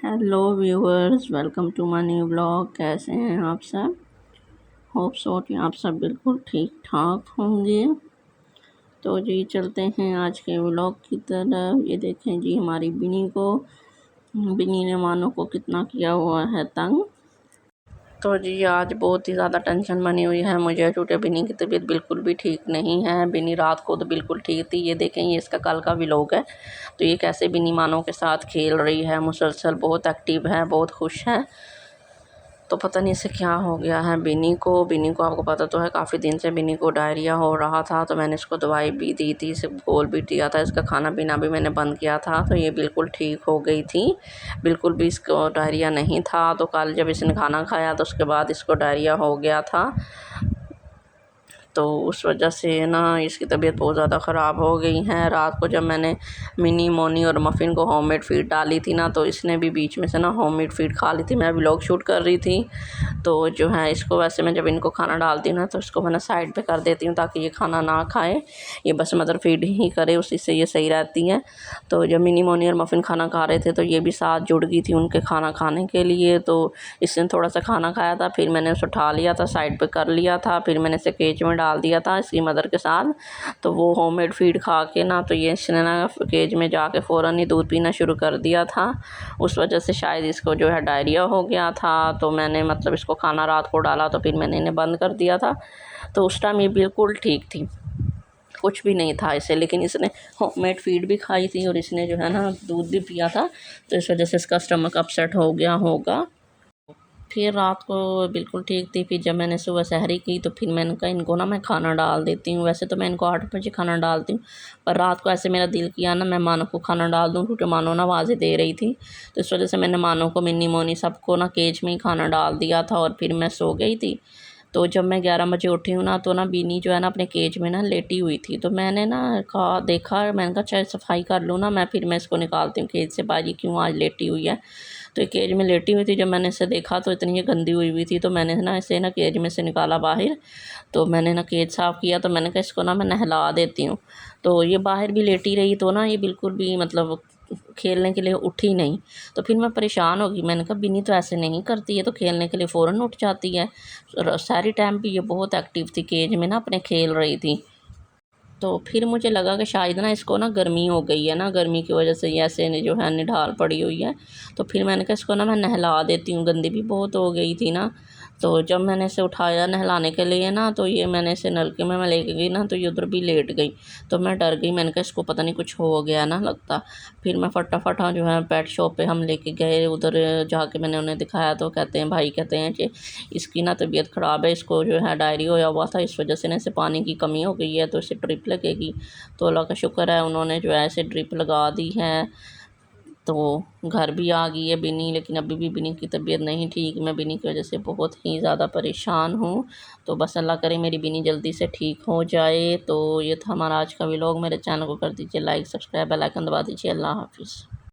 Hello viewers, welcome to my new blog. कैसे हैं आप सब? होप सो कि आप सब बिल्कुल ठीक ठाक होंगे। तो जी चलते हैं आज के व्लॉग की तरफ। ये देखें जी हमारी बिनी ने मानो को कितना किया हुआ है तंग। तो जी आज बहुत ही ज़्यादा टेंशन बनी हुई है मुझे। छोटे बिनी की तबीयत बिल्कुल भी ठीक नहीं है। बिनी रात को तो बिल्कुल ठीक थी। ये देखें ये इसका कल का व्लॉग है। तो ये कैसे बिनी मानो के साथ खेल रही है, मुसलसल बहुत एक्टिव है, बहुत खुश है। तो पता नहीं इसे क्या हो गया है बिनी को आपको पता तो है काफ़ी दिन से बिनी को डायरिया हो रहा था। तो मैंने इसको दवाई भी दी थी, इसे घोल भी दिया था, इसका खाना पीना भी मैंने बंद किया था। तो ये बिल्कुल ठीक हो गई थी, बिल्कुल भी इसको डायरिया नहीं था। तो कल जब इसने खाना खाया तो उसके बाद इसको डायरिया हो गया था। तो उस वजह से ना इसकी तबीयत बहुत ज़्यादा ख़राब हो गई है। रात को जब मैंने मिनी मोनी और मफ़िन को होममेड फ़ीड डाली थी ना, तो इसने भी बीच में से ना होममेड फ़ीड खा ली थी। मैं व्लॉग शूट कर रही थी तो जो है इसको वैसे मैं जब इनको खाना डालती हूँ ना तो इसको मैं साइड पे कर देती हूँ ताकि ये खाना ना खाए, ये बस मदर फीड ही करे, उसी से ये सही रहती है। तो जब मिनी मोनी और मफ़िन खाना खा रहे थे तो ये भी साथ जुड़ गई थी उनके खाना खाने के लिए। तो इसने थोड़ा सा खाना खाया था, फिर मैंने उसे उठा लिया था, साइड पे कर लिया था, फिर मैंने इसे केज में डाल दिया था इसकी मदर के साथ। तो वो होममेड फीड खा के ना तो ये इसने ना केज में जाके फ़ौरन ही दूध पीना शुरू कर दिया था। उस वजह से शायद इसको जो है डायरिया हो गया था। तो मैंने मतलब इसको खाना रात को डाला तो फिर मैंने इन्हें बंद कर दिया था। तो उस टाइम ये बिल्कुल ठीक थी, कुछ भी नहीं था इसे, लेकिन इसने होममेड फीड भी खाई थी और इसने जो है ना दूध भी पिया था। तो इस वजह से इसका स्टमक अपसेट हो गया होगा। फिर रात को बिल्कुल ठीक थी। फिर जब मैंने सुबह सहरी की तो फिर मैंने कहा इनको ना मैं खाना डाल देती हूँ। वैसे तो मैं इनको 8 बजे खाना डालती हूँ, पर रात को ऐसे मेरा दिल किया ना मैं मानो को खाना डाल दूँ, क्योंकि मानो ना आवाज़ें दे रही थी। तो इस वजह से मैंने मानो को, मिनी मोनी सबको ना केज में ही खाना डाल दिया था और फिर मैं सो गई थी। तो जब मैं 11 बजे उठी हूँ ना तो ना बिनी जो है ना अपने केज में ना लेटी हुई थी। तो मैंने ना कहा, देखा, मैंने कहा चाहे सफाई कर लूँ ना मैं, फिर मैं इसको निकालती हूँ केज से, बाजी क्यों आज लेटी हुई है। तो ये केज में लेटी हुई थी। जब मैंने इसे देखा तो इतनी ये गंदी हुई थी। तो मैंने ना इसे ना केज में से निकाला बाहर। तो मैंने ना केज साफ़ किया। तो मैंने कहा इसको ना मैं नहला देती हूँ। तो ये बाहर भी लेटी रही तो ना ये बिल्कुल भी मतलब खेलने के लिए उठी नहीं। तो फिर मैं परेशान हो गई। मैंने कहा बिनी तो ऐसे नहीं करती है, तो खेलने के लिए फ़ौरन उठ जाती है। सारी टाइम भी ये बहुत एक्टिव थी, केज में ना अपने खेल रही थी। तो फिर मुझे लगा कि शायद ना इसको ना गर्मी हो गई है ना, गर्मी की वजह से ऐसे जो है निढाल पड़ी हुई है। तो फिर मैंने कहा इसको ना मैं नहला देती हूँ, गंदी भी बहुत हो गई थी ना। तो जब मैंने इसे उठाया नहलाने के लिए ना तो ये मैंने इसे नलके में मैं लेके गई ना तो ये उधर भी लेट गई। तो मैं डर गई, मैंने कहा इसको पता नहीं कुछ हो गया ना लगता। फिर मैं फटाफट जो है पेट शॉप पे हम लेके गए। उधर जाके मैंने उन्हें दिखाया तो कहते हैं, भाई कहते हैं कि इसकी ना तबीयत ख़राब है, इसको जो है डायरिया होया हुआ था, इस वजह से ना इसे पानी की कमी हो गई है, तो इसे ड्रिप लगेगी। तो अल्लाह का शुक्र है उन्होंने जो है इसे ड्रिप लगा दी है। तो घर भी आ गई है बिनी, लेकिन अभी भी बिनी की तबीयत नहीं ठीक। मैं बिनी की वजह से बहुत ही ज़्यादा परेशान हूँ। तो बस अल्लाह करे मेरी बिनी जल्दी से ठीक हो जाए। तो ये था हमारा आज का व्लॉग। मेरे चैनल को कर दीजिए लाइक, सब्सक्राइब, बेल आइकन दबा दीजिए। अल्लाह हाफिज़।